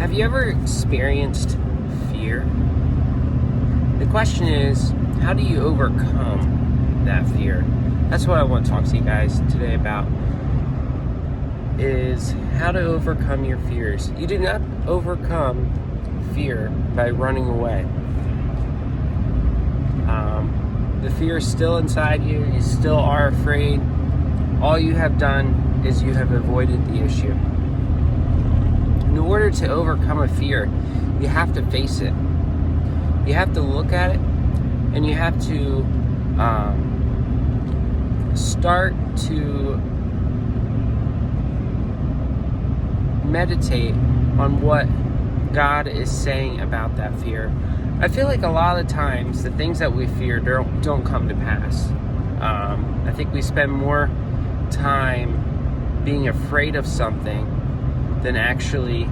Have you ever experienced fear? The question is, how do you overcome that fear? That's what I want to talk to you guys today about, is how to overcome your fears. You do not overcome fear by running away. The fear is still inside you. You still are afraid. All you have done is you have avoided the issue. In order to overcome a fear, you have to face it. You have to look at it, and you have to start to meditate on what God is saying about that fear. I feel like a lot of times the things that we fear don't come to pass. I think we spend more time being afraid of something than actually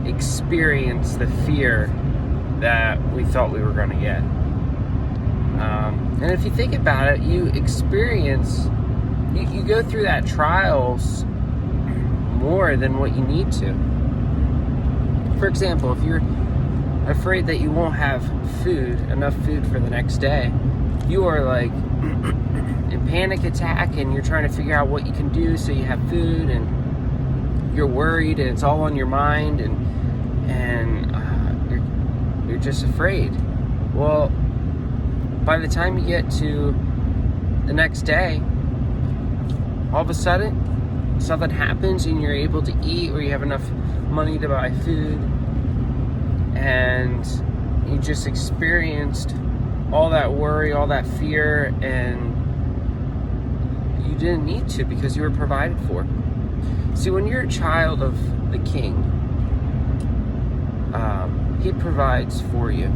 experience the fear that we thought we were going to get. And if you think about it, you go through that trials more than what you need to. For example, if you're afraid that you won't have enough food for the next day, you are like in panic attack, and you're trying to figure out what you can do so you have food, and you're worried, and it's all on your mind, and you're just afraid. Well, by the time you get to the next day, all of a sudden something happens and you're able to eat, or you have enough money to buy food, and you just experienced all that worry, all that fear, and you didn't need to because you were provided for. See, when you're a child of the King, He provides for you.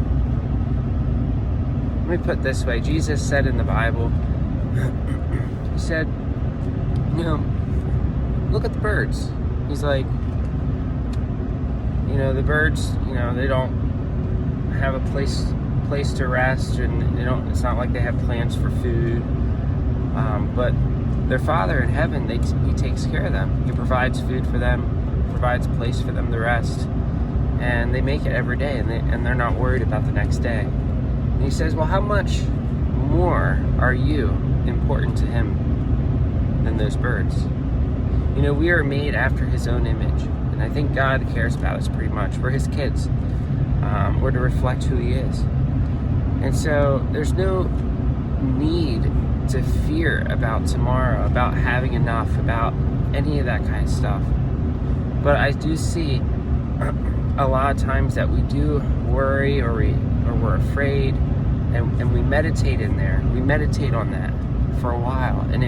Let me put it this way. Jesus said in the Bible, He said, look at the birds. He's like, the birds, they don't have a place to rest, and it's not like they have plans for food. But their Father in heaven, He takes care of them. He provides food for them, provides a place for them to rest, and they make it every day, and they're not worried about the next day. And He says, well, how much more are you important to Him than those birds? We are made after His own image, and I think God cares about us pretty much. We're His kids. We're to reflect who He is. And so there's no need to fear about tomorrow, about having enough, about any of that kind of stuff. But I do see a lot of times that we do worry, or we're afraid, and we meditate in there. We meditate on that for a while, and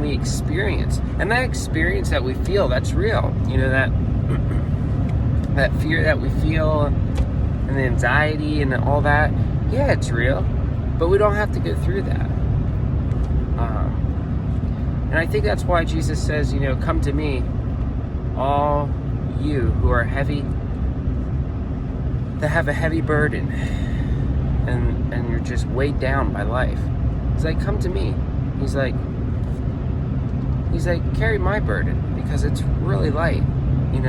we experience, and that experience that we feel, that's real. That fear that we feel, and the anxiety and all that, yeah, it's real, but we don't have to go through that. And I think that's why Jesus says, come to me, all you who are heavy, that have a heavy burden, and you're just weighed down by life. He's like, come to me. He's like, carry my burden, because it's really light. He's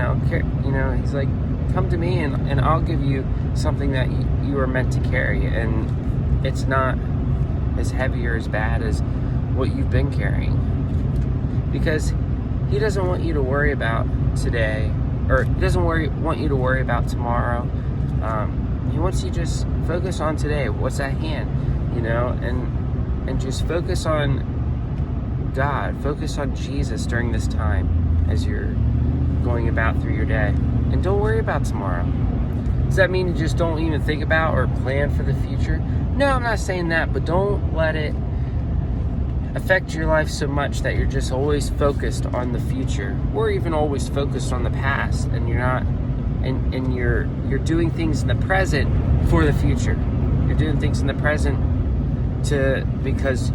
like, come to me, and I'll give you something that you are meant to carry, and it's not as heavy or as bad as what you've been carrying. Because He doesn't want you to worry about today, or He doesn't want you to worry about tomorrow. He wants you to just focus on today, what's at hand, and just focus on God, focus on Jesus during this time as you're going about through your day. And don't worry about tomorrow. Does that mean you just don't even think about or plan for the future? No, I'm not saying that, but don't let it affect your life so much that you're just always focused on the future, or even always focused on the past, and you're not, and you're doing things in the present for the future. You're doing things in the present because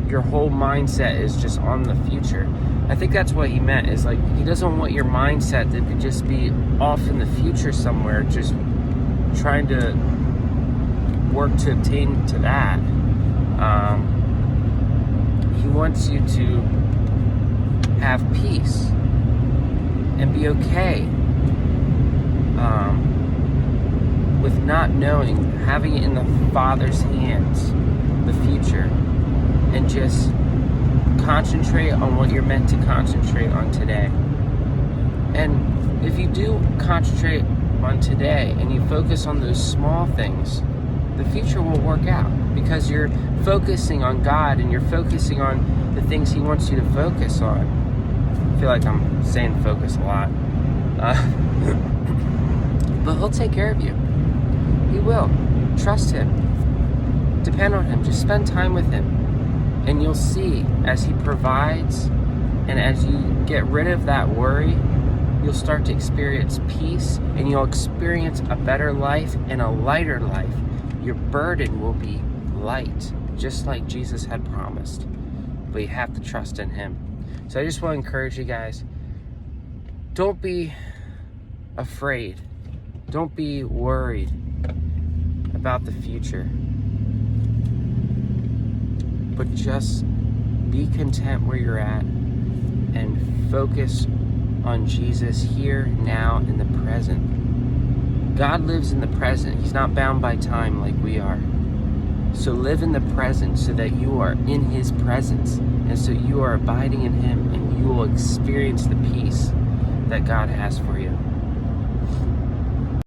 your whole mindset is just on the future. I think that's what He meant, is like, He doesn't want your mindset to just be off in the future somewhere, just trying to work to attain to that. He wants you to have peace and be okay with not knowing, having it in the Father's hands, the future, and just concentrate on what you're meant to concentrate on today. And if you do concentrate on today and you focus on those small things, the future will work out because you're focusing on God and you're focusing on the things He wants you to focus on. I feel like I'm saying focus a lot. But He'll take care of you. He will. Trust Him. Depend on Him. Just spend time with Him. And you'll see as He provides and as you get rid of that worry, you'll start to experience peace and you'll experience a better life and a lighter life. Your burden will be light, just like Jesus had promised. But you have to trust in Him. So I just want to encourage you guys, don't be afraid. Don't be worried about the future. But just be content where you're at and focus on Jesus here, now, in the present. God lives in the present. He's not bound by time like we are. So live in the present so that you are in His presence and so you are abiding in Him and you will experience the peace that God has for you.